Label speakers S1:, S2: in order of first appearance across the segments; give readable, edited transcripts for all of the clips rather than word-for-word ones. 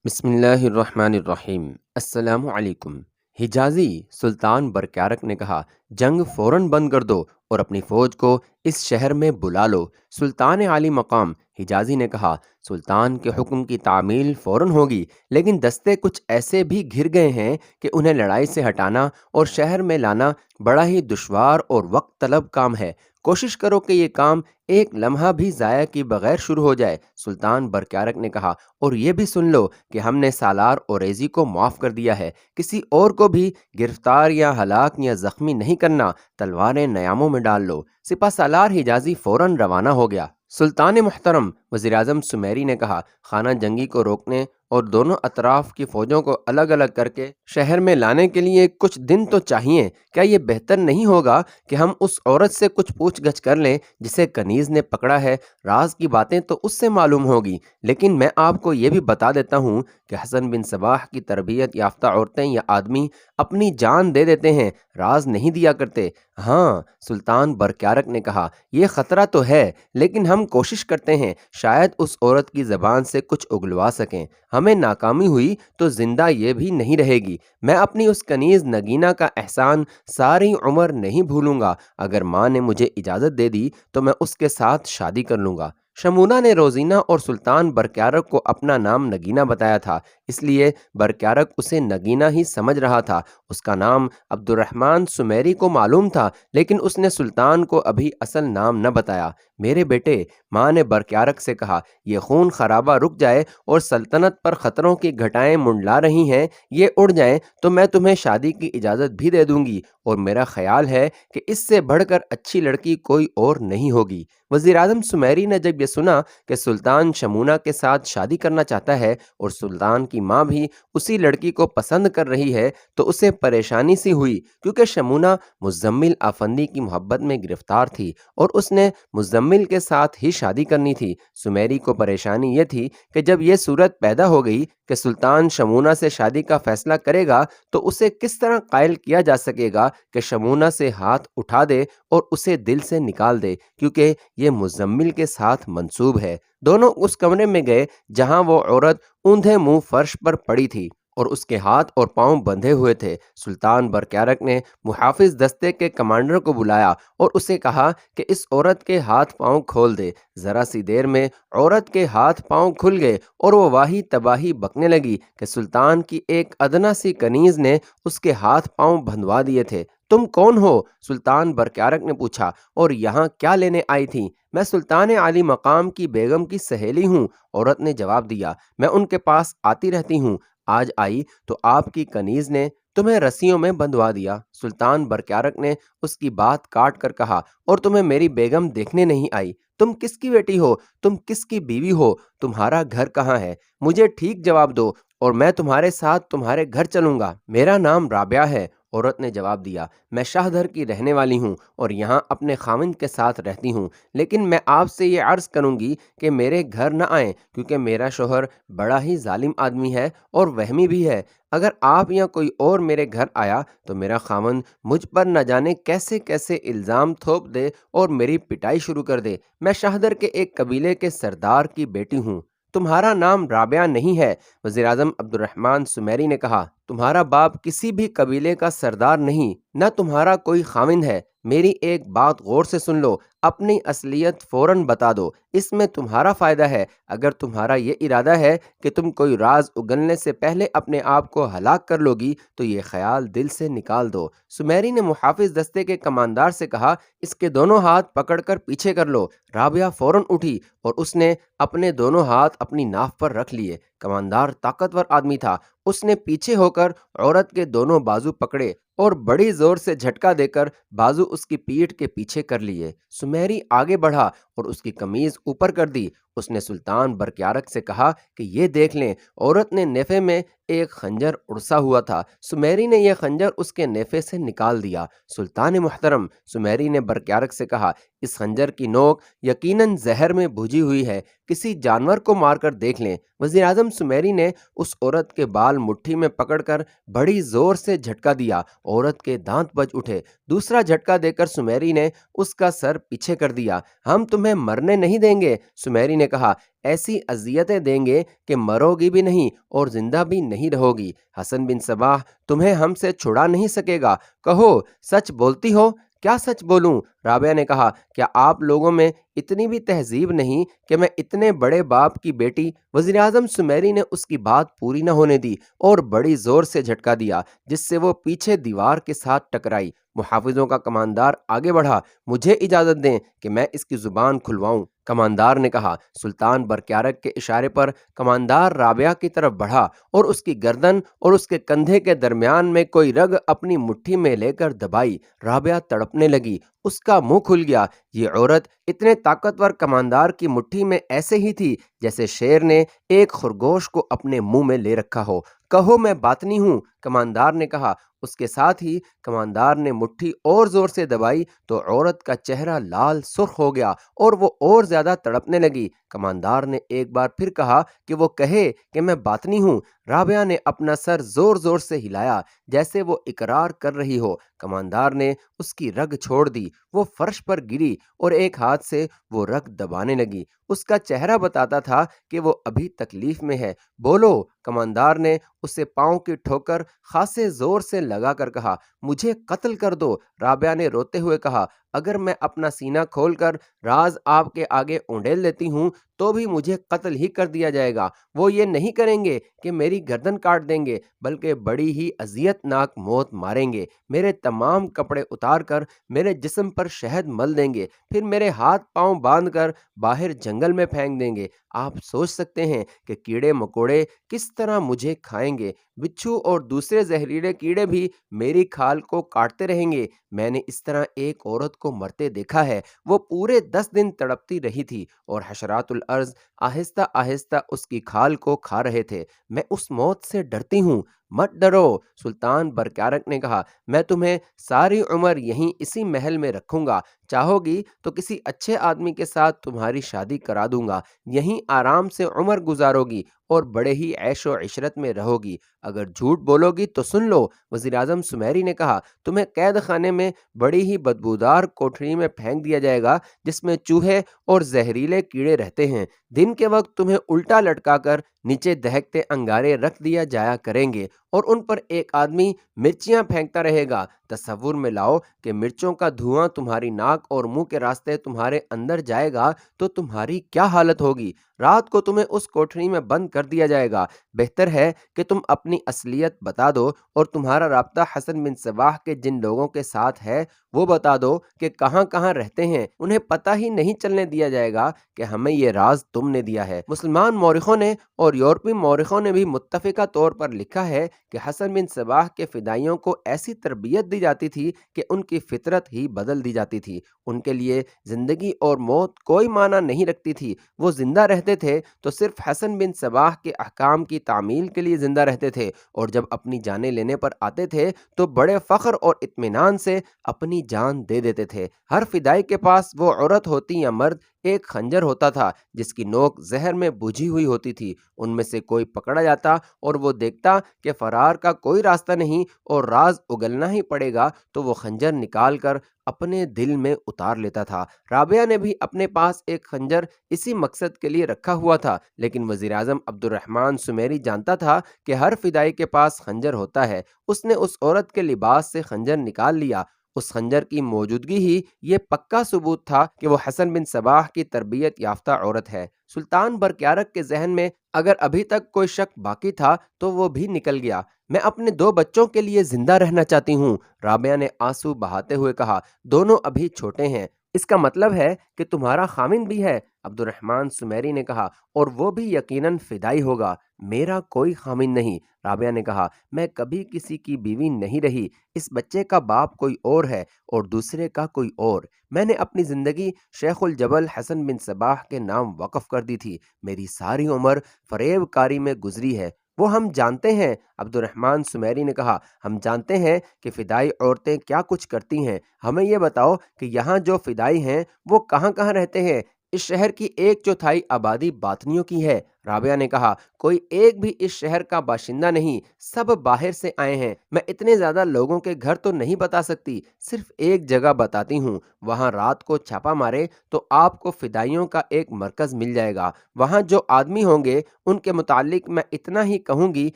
S1: بسم اللہ الرحمن الرحیم۔ السلام علیکم۔ حجازی سلطان برکیارک نے کہا، جنگ فوراً بند کر دو اور اپنی فوج کو اس شہر میں بلا لو۔ سلطان عالی مقام حجازی نے کہا، سلطان کے حکم کی تعمیل فوراً ہوگی، لیکن دستے کچھ ایسے بھی گھر گئے ہیں کہ انہیں لڑائی سے ہٹانا اور شہر میں لانا بڑا ہی دشوار اور وقت طلب کام ہے۔ کوشش کرو کہ یہ کام ایک لمحہ بھی ضائع کی بغیر شروع ہو جائے۔ سلطان برکیارک نے کہا، اور یہ بھی سن لو کہ ہم نے سالار اوریزی کو معاف کر دیا ہے، کسی اور کو بھی گرفتار یا ہلاک یا زخمی نہیں کرنا، تلواریں نیاموں میں ڈال لو۔ سپہ سالار حجازی فوراً روانہ ہو گیا۔ سلطان محترم وزیراعظم سمیری نے کہا، خانہ جنگی کو روکنے اور دونوں اطراف کی فوجوں کو الگ الگ کر کے شہر میں لانے کے لیے کچھ دن تو چاہیے۔ کیا یہ بہتر نہیں ہوگا کہ ہم اس عورت سے کچھ پوچھ گچھ کر لیں جسے کنیز نے پکڑا ہے؟ راز کی باتیں تو اس سے معلوم ہوگی، لیکن میں آپ کو یہ بھی بتا دیتا ہوں کہ حسن بن صباح کی تربیت یافتہ عورتیں یا آدمی اپنی جان دے دیتے ہیں، راز نہیں دیا کرتے۔ ہاں، سلطان برکیارک نے کہا، یہ خطرہ تو ہے، لیکن ہم کوشش کرتے ہیں شاید اس عورت کی زبان سے کچھ اگلوا سکیں۔ ہمیں ناکامی ہوئی تو زندہ یہ بھی نہیں رہے گی۔ میں اپنی اس کنیز نگینہ کا احسان ساری عمر نہیں بھولوں گا۔ اگر ماں نے مجھے اجازت دے دی تو میں اس کے ساتھ شادی کر لوں گا۔ شمونہ نے روزینہ اور سلطان برکیارک کو اپنا نام نگینہ بتایا تھا، اس لیے برکیارک اسے نگینہ ہی سمجھ رہا تھا۔ اس کا نام عبد الرحمن سمیری کو معلوم تھا، لیکن اس نے سلطان کو ابھی اصل نام نہ بتایا۔ میرے بیٹے، ماں نے برکیارک سے کہا، یہ خون خرابہ رک جائے اور سلطنت پر خطروں کی گھٹائیں منڈلا رہی ہیں، یہ اڑ جائیں تو میں تمہیں شادی کی اجازت بھی دے دوں گی، اور میرا خیال ہے کہ اس سے بڑھ کر اچھی لڑکی کوئی اور نہیں ہوگی۔ وزیراعظم سمیری نے جب یہ سنا کہ سلطان شمونہ کے ساتھ شادی کرنا چاہتا ہے اور سلطان کی ماں بھی اسی لڑکی کو پسند کر رہی ہے تو اسے پریشانی سی ہوئی، کیونکہ شمونہ مزمل آفندی کی محبت میں گرفتار تھی اور اس نے مزمل کے ساتھ ہی شادی کرنی تھی۔ سمیری کو پریشانی یہ تھی کہ جب یہ صورت پیدا ہو گئی کہ سلطان شمونہ سے شادی کا فیصلہ کرے گا تو اسے کس طرح قائل کیا جا سکے گا کہ شمونہ سے ہاتھ اٹھا دے اور اسے دل سے نکال دے، کیونکہ یہ مزمل کے ساتھ منسوب ہے۔ دونوں اس کمرے میں گئے جہاں وہ عورت اوندھے منہ فرش پر پڑی تھی اور اس کے ہاتھ اور پاؤں بندھے ہوئے تھے۔ سلطان برکیارک نے محافظ دستے کے کمانڈر کو بلایا اور اسے کہا کہ اس عورت کے ہاتھ پاؤں کھول دے۔ ذرا سی دیر میں عورت کے ہاتھ پاؤں کھل گئے اور وہ واہی تباہی بکنے لگی کہ سلطان کی ایک ادنا سی کنیز نے اس کے ہاتھ پاؤں بندھوا دیے تھے۔ تم کون ہو؟ سلطان برکیارک نے پوچھا، اور یہاں کیا لینے آئی تھی؟ میں سلطان عالی مقام کی بیگم کی سہیلی ہوں، عورت نے جواب دیا۔ میں ان کے پاس آتی رہتی ہوں، آج آئی تو آپ کی کنیز نے تمہیں رسیوں میں بندھوا دیا۔ سلطان برکیارک نے اس کی بات کاٹ کر کہا، اور تمہیں میری بیگم دیکھنے نہیں آئی؟ تم کس کی بیٹی ہو؟ تم کس کی بیوی ہو؟ تمہارا گھر کہاں ہے؟ مجھے ٹھیک جواب دو اور میں تمہارے ساتھ تمہارے گھر چلوں گا۔ میرا نام رابعہ ہے، عورت نے جواب دیا۔ میں شاہدر کی رہنے والی ہوں اور یہاں اپنے خاوند کے ساتھ رہتی ہوں، لیکن میں آپ سے یہ عرض کروں گی کہ میرے گھر نہ آئیں، کیونکہ میرا شوہر بڑا ہی ظالم آدمی ہے اور وہمی بھی ہے۔ اگر آپ یا کوئی اور میرے گھر آیا تو میرا خاوند مجھ پر نہ جانے کیسے کیسے الزام تھوپ دے اور میری پٹائی شروع کر دے۔ میں شاہدر کے ایک قبیلے کے سردار کی بیٹی ہوں۔ تمہارا نام رابعہ نہیں ہے، وزیراعظم عبد الرحمن سمیری نے کہا۔ تمہارا باپ کسی بھی قبیلے کا سردار نہیں، نہ تمہارا کوئی خاوند ہے۔ میری ایک بات غور سے سن لو، اپنی اصلیت فوراً بتا دو، اس میں تمہارا فائدہ ہے۔ اگر تمہارا یہ ارادہ ہے کہ تم کوئی راز اگلنے سے پہلے اپنے آپ کو ہلاک کر لو گی تو یہ خیال دل سے نکال دو۔ سمیری نے محافظ دستے کے کماندار سے کہا، اس کے دونوں ہاتھ پکڑ کر پیچھے کر لو۔ رابعہ فوراً اٹھی اور اس نے اپنے دونوں ہاتھ اپنی ناف پر رکھ لیے۔ کماندار طاقتور آدمی تھا، اس نے پیچھے ہو کر عورت کے دونوں بازو پکڑے اور بڑی زور سے جھٹکا دے کر بازو اس کی پیٹھ کے پیچھے کر لیے۔ سمیری آگے بڑھا اور اس کی قمیض اوپر کر دی۔ اس نے سلطان برکیارک سے کہا کہ یہ دیکھ لیں، عورت نے نیفے میں ایک خنجر اڑسا ہوا تھا۔ سمیری نے یہ خنجر اس کے نیفے سے نکال دیا۔ سلطان محترم، سمیری نے برکیارک سے کہا، اس خنجر کی نوک یقیناً زہر میں بھجی ہوئی ہے، کسی جانور کو مار کر دیکھ لیں۔ وزیراعظم سمیری نے اس عورت کے بال مٹھی میں پکڑ کر بڑی زور سے جھٹکا دیا، عورت کے دانت بج اٹھے۔ دوسرا جھٹکا دے کر سمیری نے اس کا سر پیچھے کر دیا۔ ہم تمہیں تمہیں مرنے نہیں دیں گے؟ سمیری نے کہا، ایسی اذیتیں دیں گے کہ مرو گی بھی نہیں اور زندہ بھی نہیں رہو گی۔ حسن بن صباح تمہیں ہم سے چھڑا نہیں سکے گا، کہو سچ بولتی ہو؟ کیا سچ بولوں؟ رابعہ نے کہا، کیا آپ لوگوں میں اتنی بھی تہذیب نہیں کہ میں اتنے بڑے باپ کی بیٹی؟ وزیر اعظم سمیری نے اس کی بات پوری نہ ہونے دی اور بڑی زور سے جھٹکا دیا جس سے وہ پیچھے دیوار کے ساتھ ٹکرائی۔ محافظوں کا کماندار آگے بڑھا، مجھے اجازت دیں کہ میں اس کی زبان کھلواؤں۔ کماندار نے کہا۔ سلطان برکیارک کے اشارے پر کماندار رابعہ کی طرف بڑھا اور اس کی گردن اور اس کے کندھے کے درمیان میں کوئی رگ اپنی مٹھی میں لے کر دبائی۔ رابعہ تڑپنے لگی، اس کا منہ کھل گیا۔ یہ عورت اتنے طاقتور کماندار کی مٹھی میں ایسے ہی تھی جیسے شیر نے ایک خرگوش کو اپنے منہ میں لے رکھا ہو۔ کہو میں باطنی ہوں، کماندار نے کہا۔ اس کے ساتھ ہی کماندار نے مٹھی اور زور سے دبائی تو عورت کا چہرہ لال سرخ ہو گیا اور وہ اور زیادہ تڑپنے لگی۔ کماندار نے ایک بار پھر کہا کہ وہ کہے کہ میں باطنی ہوں۔ رابعہ نے اپنا سر زور زور سے ہلایا جیسے وہ اقرار کر رہی ہو۔ کماندار نے اس کی رگ چھوڑ دی، وہ فرش پر گری اور ایک ہاتھ سے وہ رگ دبانے لگی۔ اس کا چہرہ بتاتا تھا کہ وہ ابھی تکلیف میں ہے۔ بولو، کماندار نے اسے پاؤں کی ٹھوکر خاصے زور سے لگا کر کہا۔ مجھے قتل کر دو، رابعہ نے روتے ہوئے کہا۔ اگر میں اپنا سینہ کھول کر راز آپ کے آگے اونڈیل لیتی ہوں تو بھی مجھے قتل ہی کر دیا جائے گا۔ وہ یہ نہیں کریں گے کہ میری گردن کاٹ دیں گے، بلکہ بڑی ہی اذیت ناک موت ماریں گے۔ میرے تمام کپڑے اتار کر میرے جسم پر شہد مل دیں گے، پھر میرے ہاتھ پاؤں باندھ کر باہر جنگل میں پھینک دیں گے۔ آپ سوچ سکتے ہیں کہ کیڑے مکوڑے کس طرح مجھے کھائیں گے۔ بچھو اور دوسرے زہریلے کیڑے بھی میری کھال کو کاٹتے رہیں گے۔ میں نے اس طرح ایک عورت کو مرتے دیکھا ہے، وہ پورے 10 دن تڑپتی رہی تھی اور حشرات الارض آہستہ آہستہ اس کی کھال کو کھا رہے تھے۔ میں اس موت سے ڈرتی ہوں۔ مت ڈرو، سلطان برکیارک نے کہا، میں تمہیں ساری عمر یہیں اسی محل میں رکھوں گا۔ چاہو گی تو کسی اچھے آدمی کے ساتھ تمہاری شادی کرا دوں گا، یہیں آرام سے عمر گزارو گی اور بڑے ہی عیش و عشرت میں رہو گی۔ اگر جھوٹ بولو گی تو سن لو، وزیر اعظم سمیری نے کہا، تمہیں قید خانے میں بڑی ہی بدبودار کوٹھری میں پھینک دیا جائے گا جس میں چوہے اور زہریلے کیڑے رہتے ہیں۔ دن کے وقت تمہیں الٹا لٹکا کر نیچے دہکتے انگارے رکھ دیا جایا کریں گے اور ان پر ایک آدمی مرچیاں پھینکتا رہے گا۔ تصور میں لاؤ کہ مرچوں کا دھواں تمہاری ناک اور منہ کے راستے تمہارے اندر جائے گا تو تمہاری کیا حالت ہوگی۔ رات کو تمہیں اس کوٹھری میں بند کر دیا جائے گا۔ بہتر ہے کہ تم اپنی اصلیت بتا دو اور تمہارا رابطہ حسن بن صباح کے جن لوگوں کے ساتھ ہے وہ بتا دو کہ کہاں کہاں رہتے ہیں۔ انہیں پتہ ہی نہیں چلنے دیا جائے گا کہ ہمیں یہ راز تم نے دیا ہے۔ مسلمان مورخوں نے اور یورپی مورخوں نے بھی متفقہ طور پر لکھا ہے کہ حسن بن صباح کے فدائیوں کو ایسی تربیت دی جاتی تھی کہ ان کی فطرت ہی بدل دی جاتی تھی۔ ان کے لیے زندگی اور موت کوئی معنی نہیں رکھتی تھی۔ وہ زندہ رہتے تھے تو صرف حسن بن صباح کے احکام کی تعمیل کے لیے زندہ رہتے تھے، اور جب اپنی جانیں لینے پر آتے تھے تو بڑے فخر اور اطمینان سے اپنی جان دے دیتے تھے۔ ہر فدائی کے پاس، وہ عورت ہوتی یا مرد، ایک خنجر ہوتا تھا جس کی نوک زہر میں بجھی ہوئی ہوتی تھی۔ ان میں سے کوئی پکڑا جاتا اور وہ دیکھتا کہ فرار کا کوئی راستہ نہیں اور راز اگلنا ہی پڑے گا تو وہ خنجر نکال کر اپنے دل میں اتار لیتا تھا۔ رابعہ نے بھی اپنے پاس ایک خنجر اسی مقصد کے لیے رکھا ہوا تھا، لیکن وزیر اعظم عبد الرحمن سمیری جانتا تھا کہ ہر فدائی کے پاس خنجر ہوتا ہے۔ اس نے اس عورت کے لباس سے خنجر نکال لیا۔ اس خنجر کی موجودگی ہی یہ پکا ثبوت تھا کہ وہ حسن بن صباح کی تربیت یافتہ عورت ہے۔ سلطان برکیارک کے ذہن میں اگر ابھی تک کوئی شک باقی تھا تو وہ بھی نکل گیا۔ میں اپنے 2 بچوں کے لیے زندہ رہنا چاہتی ہوں، رابعہ نے آنسو بہاتے ہوئے کہا۔ دونوں ابھی چھوٹے ہیں۔ اس کا مطلب ہے کہ تمہارا خاوند بھی ہے، عبد الرحمن سمیری نے کہا، اور وہ بھی یقیناً فدائی ہوگا۔ میرا کوئی خاوند نہیں، رابعہ نے کہا، میں کبھی کسی کی بیوی نہیں رہی۔ اس بچے کا باپ کوئی اور ہے اور دوسرے کا کوئی اور۔ میں نے اپنی زندگی شیخ الجبل حسن بن صباح کے نام وقف کر دی تھی۔ میری ساری عمر فریب کاری میں گزری ہے۔ وہ ہم جانتے ہیں، عبد الرحمن سمیری نے کہا، ہم جانتے ہیں کہ فدائی عورتیں کیا کچھ کرتی ہیں۔ ہمیں یہ بتاؤ کہ یہاں جو فدائی ہیں وہ کہاں کہاں رہتے ہیں۔ اس شہر کی 1/4 آبادی باطنیوں کی ہے۔ رابعہ نے کہا کوئی ایک بھی اس شہر کا باشندہ نہیں، سب باہر سے آئے ہیں۔ میں اتنے زیادہ لوگوں کے گھر تو نہیں بتا سکتی، صرف ایک جگہ بتاتی ہوں، وہاں رات کو چھاپا مارے تو آپ کو فدائیوں کا ایک مرکز مل جائے گا۔ وہاں جو آدمی ہوں گے ان کے متعلق میں اتنا ہی کہوں گی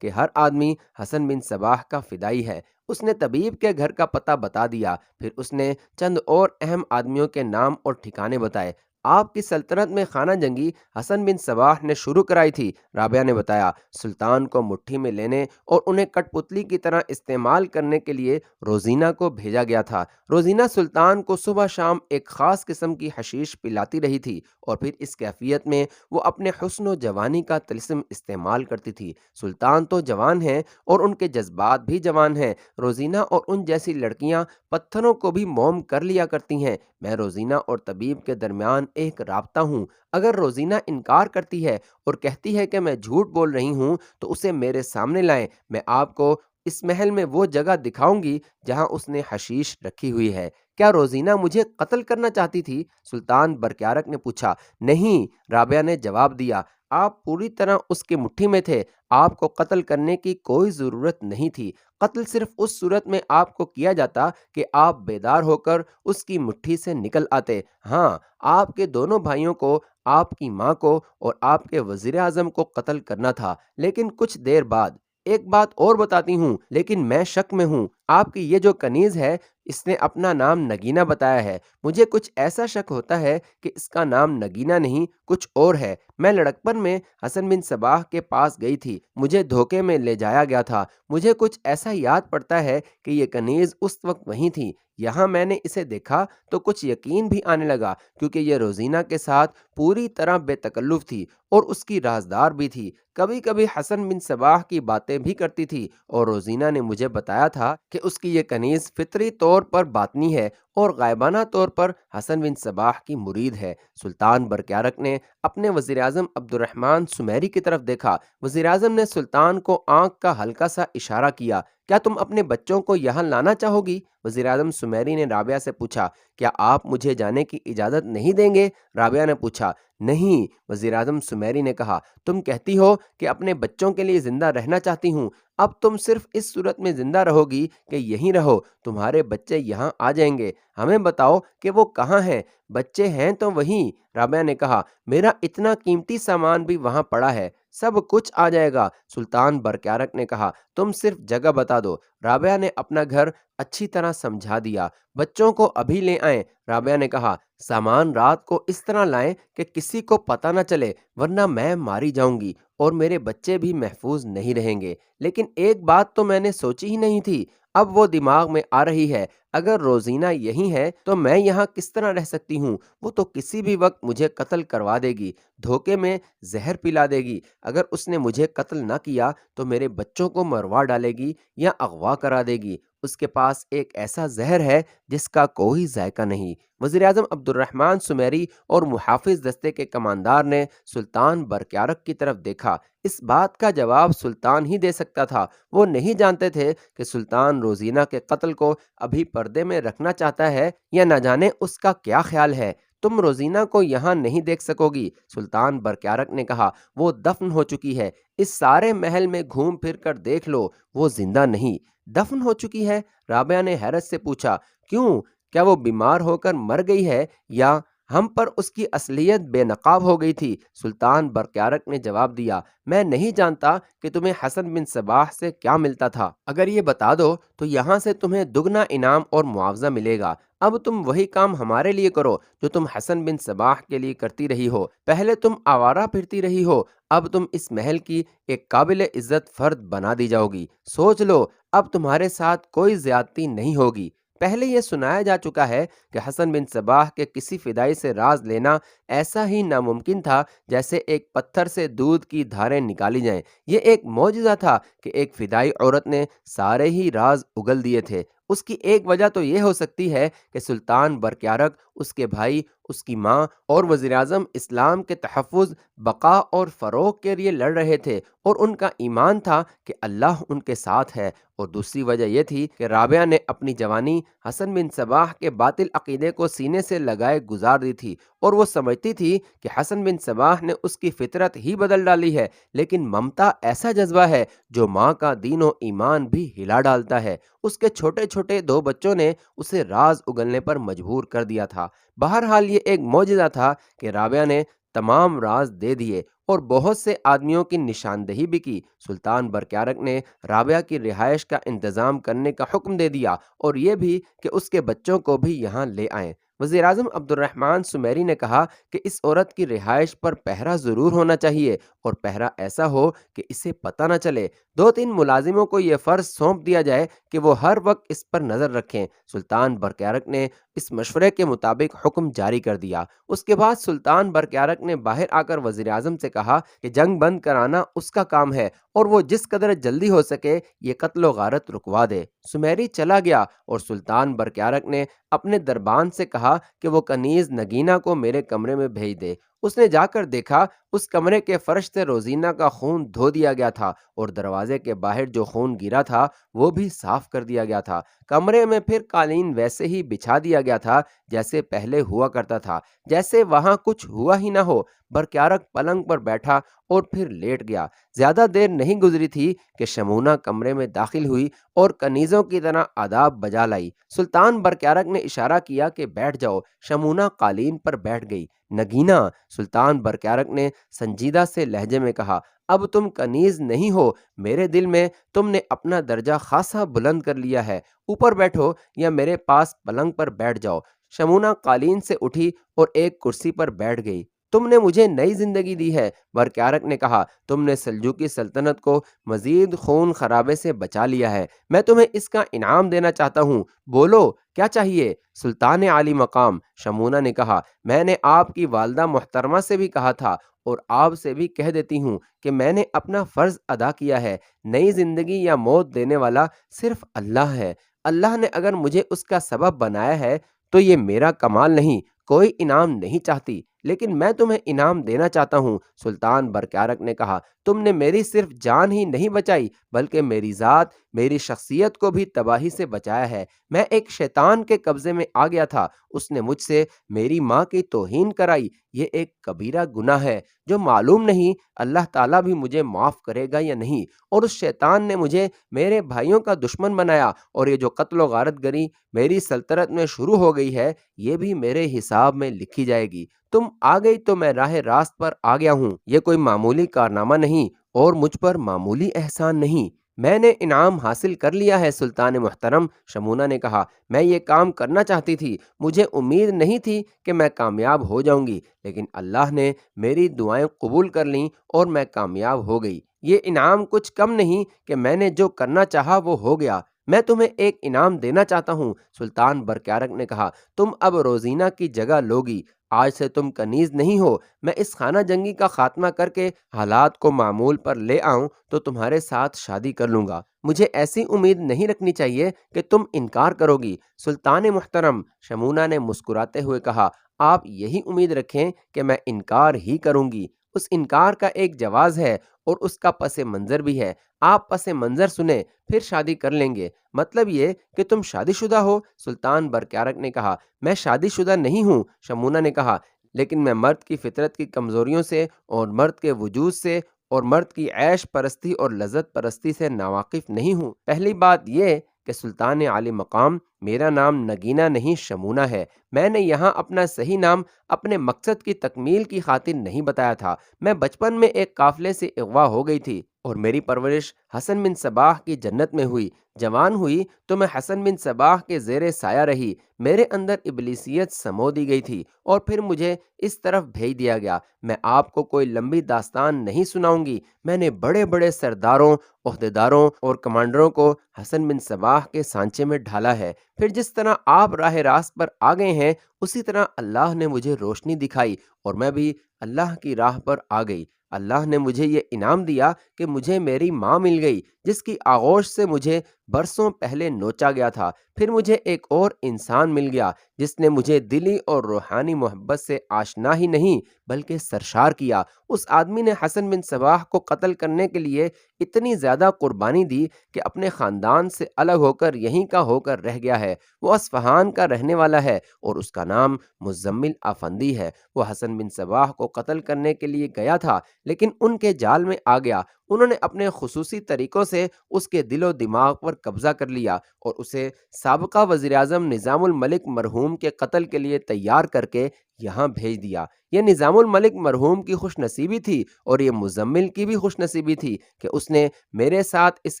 S1: کہ ہر آدمی حسن بن صباح کا فدائی ہے۔ اس نے طبیب کے گھر کا پتہ بتا دیا، پھر اس نے چند اور اہم آدمیوں کے نام اور ٹھکانے بتائے۔ آپ کی سلطنت میں خانہ جنگی حسن بن صباح نے شروع کرائی تھی، رابعہ نے بتایا۔ سلطان کو مٹھی میں لینے اور انہیں کٹ پتلی کی طرح استعمال کرنے کے لیے روزینہ کو بھیجا گیا تھا۔ روزینہ سلطان کو صبح شام ایک خاص قسم کی حشیش پلاتی رہی تھی اور پھر اس کیفیت میں وہ اپنے حسن و جوانی کا طلسم استعمال کرتی تھی۔ سلطان تو جوان ہیں اور ان کے جذبات بھی جوان ہیں۔ روزینہ اور ان جیسی لڑکیاں پتھروں کو بھی موم کر لیا کرتی ہیں۔ میں روزینہ اور طبیب کے درمیان ایک رابطہ ہوں۔ اگر روزینہ انکار کرتی ہے اور کہتی ہے کہ میں جھوٹ بول رہی ہوں تو اسے میرے سامنے لائیں، میں آپ کو اس محل میں وہ جگہ دکھاؤں گی جہاں اس نے حشیش رکھی ہوئی ہے۔ کیا روزینہ مجھے قتل کرنا چاہتی تھی؟ سلطان برکیارک نے پوچھا۔ نہیں، رابعہ نے جواب دیا، آپ پوری طرح اس کی مٹھی میں تھے، آپ کو قتل کرنے کی کوئی ضرورت نہیں تھی۔ قتل صرف اس صورت میں آپ کو کیا جاتا کہ آپ بیدار ہو کر اس کی مٹھی سے نکل آتے۔ ہاں، آپ کے دونوں بھائیوں کو، آپ کی ماں کو اور آپ کے وزیر اعظم کو قتل کرنا تھا، لیکن کچھ دیر بعد۔ ایک بات اور بتاتی ہوں، لیکن میں شک میں ہوں، آپ کی یہ جو کنیز ہے اس نے اپنا نام نگینہ بتایا ہے۔ مجھے کچھ ایسا شک ہوتا ہے کہ اس کا نام نگینہ نہیں کچھ اور ہے۔ میں لڑکپن میں حسن بن صباح کے پاس گئی تھی، مجھے دھوکے میں لے جایا گیا تھا۔ مجھے کچھ ایسا یاد پڑتا ہے کہ یہ کنیز اس وقت وہیں تھی۔ یہاں میں نے اسے دیکھا تو کچھ یقین بھی آنے لگا، کیونکہ یہ روزینہ کے ساتھ پوری طرح بے تکلف تھی اور اس کی رازدار بھی تھی۔ کبھی کبھی حسن بن صباح کی باتیں بھی کرتی تھی اور روزینہ نے مجھے بتایا تھا کہ اس کی یہ کنیز فطری طور پر باطنی ہے اور غائبانہ طور پر حسن بن صباح کی مرید ہے۔ سلطان برکیارک نے اپنے وزیر اعظم عبد الرحمن سمیری کی طرف دیکھا۔ وزیر اعظم نے سلطان کو آنکھ کا ہلکا سا اشارہ کیا۔ کیا تم اپنے بچوں کو یہاں لانا چاہو گی؟ وزیر اعظم سمیری نے رابعہ سے پوچھا۔ کیا آپ مجھے جانے کی اجازت نہیں دیں گے؟ رابعہ نے پوچھا۔ نہیں، وزیر اعظم سمیری نے کہا، تم کہتی ہو کہ اپنے بچوں کے لیے زندہ رہنا چاہتی ہوں، اب تم صرف اس صورت میں زندہ رہو گی کہ یہیں رہو، تمہارے بچے یہاں آ جائیں گے۔ ہمیں بتاؤ کہ وہ کہاں ہیں؟ بچے ہیں تو وہیں، رابعہ نے کہا، میرا اتنا قیمتی سامان بھی وہاں پڑا ہے، سب کچھ آ جائے گا۔ سلطان برکیارک نے کہا، تم صرف جگہ بتا دو۔ رابعہ نے اپنا گھر اچھی طرح سمجھا دیا۔ بچوں کو ابھی لے آئیں، رابعہ نے کہا، سامان رات کو اس طرح لائیں کہ کسی کو پتہ نہ چلے، ورنہ میں ماری جاؤں گی اور میرے بچے بھی محفوظ نہیں رہیں گے۔ لیکن ایک بات تو میں نے سوچی ہی نہیں تھی، اب وہ دماغ میں آ رہی ہے۔ اگر روزینہ یہی ہے تو میں یہاں کس طرح رہ سکتی ہوں؟ وہ تو کسی بھی وقت مجھے قتل کروا دے گی، دھوکے میں زہر پلا دے گی۔ اگر اس نے مجھے قتل نہ کیا تو میرے بچوں کو مروا ڈالے گی یا اغوا کرا دے گی۔ اس کے پاس ایک ایسا زہر ہے جس کا کوئی ذائقہ نہیں۔ وزیر اعظم عبد الرحمن سمیری اور محافظ دستے کے کماندار نے سلطان برکیارک کی طرف دیکھا۔ اس بات کا جواب سلطان ہی دے سکتا تھا۔ وہ نہیں جانتے تھے کہ سلطان روزینہ کے قتل کو ابھی پردے میں رکھنا چاہتا ہے یا نہ جانے اس کا کیا خیال ہے۔ تم روزینہ کو یہاں نہیں دیکھ سکو گی، سلطان برکیارک نے کہا، وہ دفن ہو چکی ہے۔ اس سارے محل میں گھوم پھر کر دیکھ لو، وہ زندہ نہیں۔ دفن ہو چکی ہے؟ رابعہ نے حیرت سے پوچھا۔ کیوں؟ کیا وہ بیمار ہو کر مر گئی ہے یا ہم پر اس کی اصلیت بے نقاب ہو گئی تھی؟ سلطان برکیارک نے جواب دیا، میں نہیں جانتا کہ تمہیں حسن بن صباح سے کیا ملتا تھا۔ اگر یہ بتا دو تو یہاں سے تمہیں دگنا انعام اور معاوضہ ملے گا۔ اب تم وہی کام ہمارے لیے کرو جو تم حسن بن صباح کے لیے کرتی رہی ہو۔ پہلے تم آوارہ پھرتی رہی ہو، اب تم اس محل کی ایک قابل عزت فرد بنا دی جاؤ گی۔ سوچ لو، اب تمہارے ساتھ کوئی زیادتی نہیں ہوگی۔ پہلے یہ سنایا جا چکا ہے کہ حسن بن صباح کے کسی فدائی سے راز لینا ایسا ہی ناممکن تھا جیسے ایک پتھر سے دودھ کی دھاریں نکالی جائیں۔ یہ ایک معجزہ تھا کہ ایک فدائی عورت نے سارے ہی راز اگل دیے تھے۔ اس کی ایک وجہ تو یہ ہو سکتی ہے کہ سلطان برکیارک، اس کے بھائی، اس کی ماں اور وزیر اعظم اسلام کے تحفظ، بقا اور فروغ کے لیے لڑ رہے تھے اور ان کا ایمان تھا کہ اللہ ان کے ساتھ ہے۔ اور دوسری وجہ یہ تھی کہ رابعہ نے اپنی جوانی حسن بن صباح کے باطل عقیدے کو سینے سے لگائے گزار دی تھی اور وہ سمجھتی تھی کہ حسن بن صباح نے اس کی فطرت ہی بدل ڈالی ہے، لیکن ممتا ایسا جذبہ ہے جو ماں کا دین و ایمان بھی ہلا ڈالتا ہے۔ اس کے چھوٹے چھوٹے دو بچوں نے اسے راز اگلنے پر مجبور کر دیا تھا۔ بہرحال یہ ایک معجزہ تھا کہ رابعہ نے تمام راز دے دیے اور بہت سے آدمیوں کی نشاندہی بھی کی۔ سلطان برکیارک نے رابعہ کی رہائش کا انتظام کرنے کا حکم دے دیا اور یہ بھی کہ اس کے بچوں کو بھی یہاں لے آئیں۔ وزیر اعظم عبد الرحمن سمیری نے کہا کہ اس عورت کی رہائش پر پہرا ضرور ہونا چاہیے اور پہرا ایسا ہو کہ اسے پتہ نہ چلے۔ 2-3 ملازموں کو یہ فرض سونپ دیا جائے کہ وہ ہر وقت اس پر نظر رکھیں۔ سلطان برکیارک نے اس مشورے کے مطابق حکم جاری کر دیا۔ اس کے بعد سلطان برکیارک نے باہر آ کر وزیر اعظم سے کہا کہ جنگ بند کرانا اس کا کام ہے اور وہ جس قدر جلدی ہو سکے یہ قتل و غارت رکوا دے۔ سمیری چلا گیا اور سلطان برکیارک نے اپنے دربان سے کہا کہ وہ کنیز نگینہ کو میرے کمرے میں بھیج دے۔ اس نے جا کر دیکھا اس کمرے کے فرش سے روزینہ کا خون دھو دیا گیا تھا اور دروازے کے باہر جو خون گرا تھا وہ بھی صاف کر دیا گیا تھا۔ کمرے میں پھر قالین ویسے ہی بچھا دیا گیا تھا جیسے پہلے ہوا کرتا تھا، جیسے وہاں کچھ ہوا ہی نہ ہو۔ برکیارک پلنگ پر بیٹھا اور پھر لیٹ گیا۔ زیادہ دیر نہیں گزری تھی کہ شمونہ کمرے میں داخل ہوئی اور کنیزوں کی طرح آداب بجا لائی۔ سلطان برکیارک نے اشارہ کیا کہ بیٹھ جاؤ۔ شمونہ قالین پر بیٹھ گئی۔ نگینہ، سلطان برکیارک نے سنجیدہ سے لہجے میں کہا، اب تم کنیز نہیں ہو، میرے دل میں تم نے اپنا درجہ خاصا بلند کر لیا ہے۔ اوپر بیٹھو یا میرے پاس پلنگ پر بیٹھ جاؤ۔ شمونہ قالین سے اٹھی اور ایک کرسی پر بیٹھ گئی۔ تم نے مجھے نئی زندگی دی ہے، برکیارک نے کہا۔ تم نے سلجوقی سلطنت کو مزید خون خرابے سے بچا لیا ہے، میں تمہیں اس کا انعام دینا چاہتا ہوں۔ بولو کیا چاہیے؟ سلطان عالی مقام، شمونہ نے کہا، میں نے آپ کی والدہ محترمہ سے بھی کہا تھا اور آپ سے بھی کہہ دیتی ہوں کہ میں نے اپنا فرض ادا کیا ہے۔ نئی زندگی یا موت دینے والا صرف اللہ ہے۔ اللہ نے اگر مجھے اس کا سبب بنایا ہے تو یہ میرا کمال نہیں، کوئی انعام نہیں چاہتی، لیکن میں تمہیں انعام دینا چاہتا ہوں۔ سلطان برکیارک نے کہا، تم نے میری صرف جان ہی نہیں بچائی بلکہ میری ذات، میری شخصیت کو بھی تباہی سے بچایا ہے۔ میں ایک شیطان کے قبضے میں آ گیا تھا، اس نے مجھ سے میری ماں کی توہین کرائی۔ یہ ایک کبیرہ گناہ ہے جو معلوم نہیں اللہ تعالیٰ بھی مجھے معاف کرے گا یا نہیں، اور اس شیطان نے مجھے میرے بھائیوں کا دشمن بنایا، اور یہ جو قتل و غارت گری میری سلطنت میں شروع ہو گئی ہے یہ بھی میرے حساب میں لکھی جائے گی۔ تم آ گئی تو میں راہ راست پر آ گیا ہوں۔ یہ کوئی معمولی کارنامہ نہیں اور مجھ پر معمولی احسان نہیں، میں نے انعام حاصل کر لیا ہے۔ سلطان محترم، شمونہ نے کہا، میں یہ کام کرنا چاہتی تھی، مجھے امید نہیں تھی کہ میں کامیاب ہو جاؤں گی، لیکن اللہ نے میری دعائیں قبول کر لیں اور میں کامیاب ہو گئی۔ یہ انعام کچھ کم نہیں کہ میں نے جو کرنا چاہا وہ ہو گیا۔ میں تمہیں ایک انعام دینا چاہتا ہوں۔ سلطان برکیارک نے کہا، تم اب روزینہ کی جگہ لوگی، آج سے تم کنیز نہیں ہو۔ میں اس خانہ جنگی کا خاتمہ کر کے حالات کو معمول پر لے آؤں تو تمہارے ساتھ شادی کر لوں گا۔ مجھے ایسی امید نہیں رکھنی چاہیے کہ تم انکار کرو گی۔ سلطان محترم، شمونہ نے مسکراتے ہوئے کہا، آپ یہی امید رکھیں کہ میں انکار ہی کروں گی۔ اس انکار کا ایک جواز ہے اور اس کا پس منظر بھی ہے۔ آپ پس منظر سنیں پھر شادی کر لیں گے۔ مطلب یہ کہ تم شادی شدہ ہو؟ سلطان برکیارک نے کہا، میں شادی شدہ نہیں ہوں۔ شمونہ نے کہا، لیکن میں مرد کی فطرت کی کمزوریوں سے اور مرد کے وجود سے اور مرد کی عیش پرستی اور لذت پرستی سے ناواقف نہیں ہوں۔ پہلی بات یہ کہ سلطان عالی مقام، میرا نام نگینہ نہیں شمونہ ہے۔ میں نے یہاں اپنا صحیح نام اپنے مقصد کی تکمیل کی خاطر نہیں بتایا تھا۔ میں بچپن میں ایک قافلے سے اغوا ہو گئی تھی اور میری پرورش حسن بن صباح کی جنت میں ہوئی۔ جوان ہوئی تو میں حسن بن صباح کے زیر سایہ رہی۔ میرے اندر ابلیسیت سمو دی گئی تھی اور پھر مجھے اس طرف بھیج دیا گیا۔ میں آپ کو کوئی لمبی داستان نہیں سناؤں گی۔ میں نے بڑے بڑے سرداروں، عہدیداروں اور کمانڈروں کو حسن بن صباح کے سانچے میں ڈھالا ہے۔ پھر جس طرح آپ راہ راست پر آ گئے ہیں اسی طرح اللہ نے مجھے روشنی دکھائی اور میں بھی اللہ کی راہ پر آ گئی۔ اللہ نے مجھے یہ انعام دیا کہ مجھے میری ماں مل گئی جس کی آغوش سے مجھے برسوں پہلے نوچا گیا تھا۔ پھر مجھے ایک اور انسان مل گیا جس نے مجھے دلی اور روحانی محبت سے آشنا ہی نہیں بلکہ سرشار کیا۔ اس آدمی نے حسن بن صباح کو قتل کرنے کے لیے اتنی زیادہ قربانی دی کہ اپنے خاندان سے الگ ہو کر یہیں کا ہو کر رہ گیا ہے۔ وہ اصفہان کا رہنے والا ہے اور اس کا نام مزمل آفندی ہے۔ وہ حسن بن صباح کو قتل کرنے کے لیے گیا تھا لیکن ان کے جال میں آ گیا۔ انہوں نے اپنے خصوصی طریقوں سے اس کے دل و دماغ پر قبضہ کر لیا اور اسے سابقہ وزیر اعظم نظام الملک مرحوم کے قتل کے لیے تیار کر کے یہاں بھیج دیا۔ یہ نظام الملک مرحوم کی خوش نصیبی تھی اور یہ مزمل کی بھی خوش نصیبی تھی کہ اس نے میرے ساتھ اس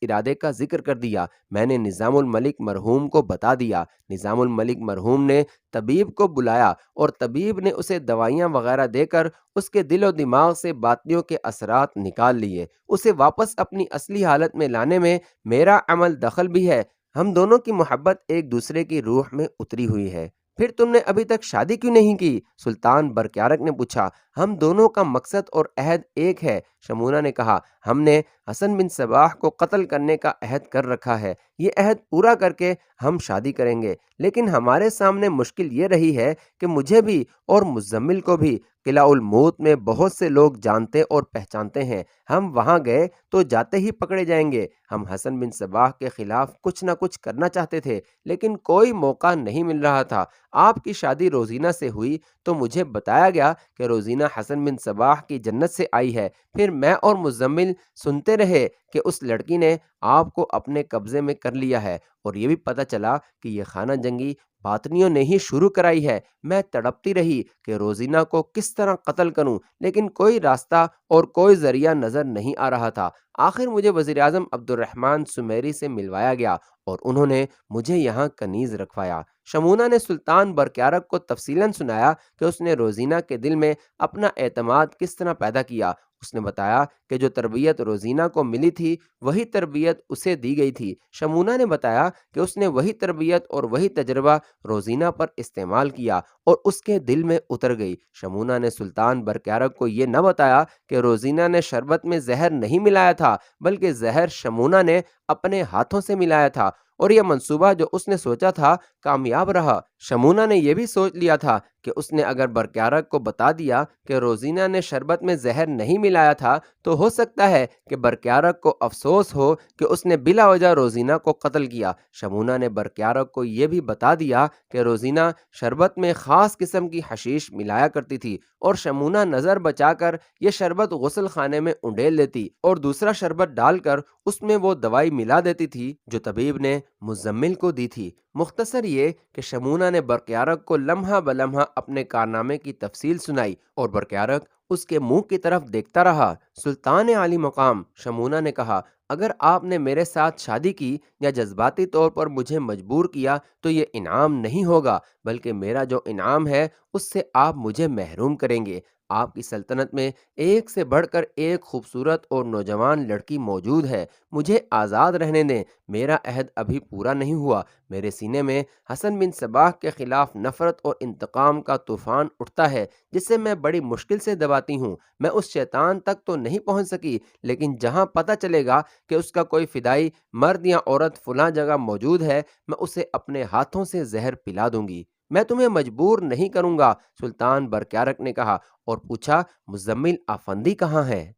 S1: ارادے کا ذکر کر دیا۔ میں نے نظام الملک مرحوم کو بتا دیا۔ نظام الملک مرحوم نے طبیب کو بلایا اور طبیب نے اسے دوائیاں وغیرہ دے کر اس کے دل و دماغ سے باطنیوں کے اثرات نکال لیے۔ اسے واپس اپنی اصلی حالت میں لانے میں میرا عمل دخل بھی ہے۔ ہم دونوں کی محبت ایک دوسرے کی روح میں اتری ہوئی ہے۔ پھر تم نے ابھی تک شادی کیوں نہیں کی؟ سلطان برکیارک نے پوچھا۔ ہم دونوں کا مقصد اور عہد ایک ہے، شمونہ نے کہا۔ ہم نے حسن بن صباح کو قتل کرنے کا عہد کر رکھا ہے۔ یہ عہد پورا کر کے ہم شادی کریں گے، لیکن ہمارے سامنے مشکل یہ رہی ہے کہ مجھے بھی اور مزمل کو بھی قلعہ الموت میں بہت سے لوگ جانتے اور پہچانتے ہیں۔ ہم وہاں گئے تو جاتے ہی پکڑے جائیں گے۔ ہم حسن بن صباح کے خلاف کچھ نہ کچھ کرنا چاہتے تھے لیکن کوئی موقع نہیں مل رہا تھا۔ آپ کی شادی روزینہ سے ہوئی تو مجھے بتایا گیا کہ روزینہ حسن بن صباح کی جنت سے آئی ہے۔ پھر میں اور مزمل سنتے رہے کہ اس لڑکی نے آپ کو اپنے قبضے میں کر لیا ہے اور یہ بھی پتہ چلا کہ یہ خانہ جنگی باطنیوں نے ہی شروع کرائی ہے۔ میں تڑپتی رہی کہ روزینہ کو کس طرح قتل کروں لیکن کوئی راستہ اور کوئی ذریعہ نظر نہیں آ رہا تھا۔ آخر مجھے وزیر اعظم عبد الرحمن سمیری سے ملوایا گیا اور انہوں نے مجھے یہاں کنیز رکھوایا۔ شمونہ نے سلطان برکیارک کو تفصیلاً سنایا کہ اس نے روزینہ کے دل میں اپنا اعتماد کس طرح پیدا کیا۔ اس نے بتایا کہ جو تربیت روزینہ کو ملی تھی وہی تربیت اسے دی گئی تھی۔ شمونہ نے بتایا کہ اس نے وہی تربیت اور وہی تجربہ روزینہ پر استعمال کیا اور اس کے دل میں اتر گئی۔ شمونہ نے سلطان برکیارک کو یہ نہ بتایا کہ روزینہ نے شربت میں زہر نہیں ملایا تھا بلکہ زہر شمونہ نے اپنے ہاتھوں سے ملایا تھا، اور یہ منصوبہ جو اس نے سوچا تھا کامیاب رہا۔ شمونہ نے یہ بھی سوچ لیا تھا کہ اس نے اگر برکیارک کو بتا دیا کہ روزینہ نے شربت میں زہر نہیں ملایا تھا تو ہو سکتا ہے کہ برکیارک کو افسوس ہو کہ اس نے بلا وجہ روزینہ کو قتل کیا۔ شمونہ نے برکیارک کو یہ بھی بتا دیا کہ روزینہ شربت میں خاص قسم کی حشیش ملایا کرتی تھی اور شمونہ نظر بچا کر یہ شربت غسل خانے میں انڈیل لیتی اور دوسرا شربت ڈال کر اس میں وہ دوائی ملا دیتی تھی جو طبیب نے مزمل کو دی تھی۔ مختصر یہ کہ شمونہ نے برکیارک کو لمحہ بلمحہ اپنے کارنامے کی تفصیل سنائی اور برکیارک اس کے منہ کی طرف دیکھتا رہا۔ سلطان عالی مقام، شمونہ نے کہا، اگر آپ نے میرے ساتھ شادی کی یا جذباتی طور پر مجھے مجبور کیا تو یہ انعام نہیں ہوگا بلکہ میرا جو انعام ہے اس سے آپ مجھے محروم کریں گے۔ آپ کی سلطنت میں ایک سے بڑھ کر ایک خوبصورت اور نوجوان لڑکی موجود ہے۔ مجھے آزاد رہنے دیں۔ میرا عہد ابھی پورا نہیں ہوا۔ میرے سینے میں حسن بن صباح کے خلاف نفرت اور انتقام کا طوفان اٹھتا ہے جسے میں بڑی مشکل سے دباتی ہوں۔ میں اس شیطان تک تو نہیں پہنچ سکی لیکن جہاں پتہ چلے گا کہ اس کا کوئی فدائی مرد یا عورت فلاں جگہ موجود ہے میں اسے اپنے ہاتھوں سے زہر پلا دوں گی۔ میں تمہیں مجبور نہیں کروں گا، سلطان برکیارک نے کہا اور پوچھا، مزمل آفندی کہاں ہے؟